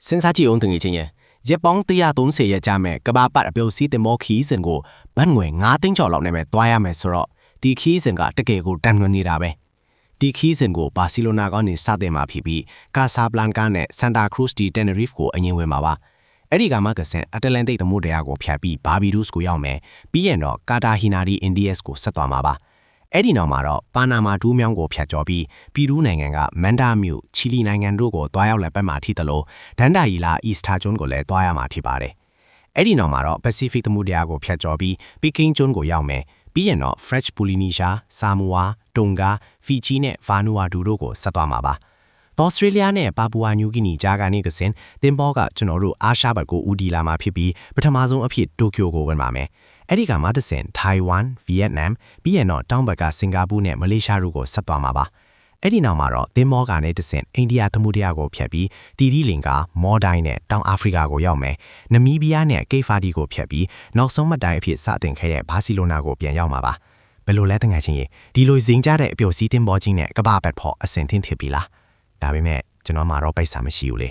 စဉ်းစားကြည့်အောင်တငယ်ချင်းရဲ့ရက်ပေါင်း130ရက်ကြာမဲ့ကဘာပတ်အပြုံစီးတင်မောခီးစဉ်ကိုဘတ်ငွေ9သိန်းကျော်လောက်နဲ့ပဲတွားရမယ်ဆိုတော့ဒီခီးစဉ်ကတကယ်ကိုတန်ငွေနေတာပဲဒီခီးစဉ်ကိုဘာစီလိုနာကနေစတင်မှာဖြစ်ပြီးကာဆာဘလန်ကာနဲ့ဆန်တာခရုစ်ဒီတန်နရီဖ်ကိုအရင်ဝင်မှာပါအဲ့ဒီကမှကစင်အတလန်တိတ်သမုဒ္ဒရာကိုဖြတ်ပြီးဘာဘီဒုစ်ကိုရောက်မယ်ပြီးရင်တော့ကာတာဟီနာဒီအိန္ဒိယစ်ကိုဆက်သွားမှာပါအဲ့ဒီနောက်မှာတော့ပါနာမာဒူးမြောင်းကိုဖြတ်ကျော်ပြီးပြည်သူနိုင်ငံကမန်ဒါမြို့ချီလီနိုင်ငံတို့ကိုတွားရောက်လက်ပတ်မှာထိတလို့ဒန်ဒါဟီလာအီစတာကျွန်းကိုလည်းတွားရမှာဖြစ်ပါတယ်အဲ့ဒီနောက်မှာတော့ပစိဖိတ်သမုဒ္ဒရာကိုဖြတ်ကျော်ပြီးပီကင်းကျွန်းကိုရောက်မယ်ပြီးရင်တော့ French Polynesia ဆာမူဝါတုံဂါဖီဂျီနဲ့ဗာနူအာဒူတို့ကိုဆက်သွားမှာပါဩစတြေးလျနဲ့ပါပူဝါနျူဂီနီကြားကနေကစင်တင်ဘောကကျွန်တော်တို့အာရှဘက်ကိုဦးတည်လာမှာဖြစ်ပြီးပထမဆုံးအဖြစ်တိုကျိုကိုဝင်ပါမယ်အဲ့ဒီကမှတဆင်ထိုင်ဝမ်ဗီယက်နမ်ပြီးရင်တော့တောင်ဘက်ကစင်ကာပူနဲ့မလေးရှားတို့ကိုဆက်သွားမှာပါအဲ့ဒီနောက်မှာတော့တင်မောကနေတဆင်အိန္ဒိယသမုဒ္ဒရာကိုဖြတ်ပြီးတီတီလင်ကမော်ဒိုင်းနဲ့တောင်အာဖရိကကိုရောက်မယ်နမီးဘီးယားနဲ့ကိတ်ဖာဒီကိုဖြတ်ပြီးနောက်ဆုံးမှတ်တိုင်အဖြစ်စတင်ခဲ့တဲ့ဘာစီလိုနာကိုပြန်ရောက်မှာပါဘယ်လိုလဲတငယ်ချင်းရေဒီလိုဇင်ကြတဲ့အပျော်စီးတင်ပေါ်ချင်းနဲ့ကဘာဘက်ဖို့အစင်သင့်ဖြစ်ပြီလားဒါပေမဲ့ကျွန်တော်မှာတော့ပိတ်စာမရှိဘူးလေ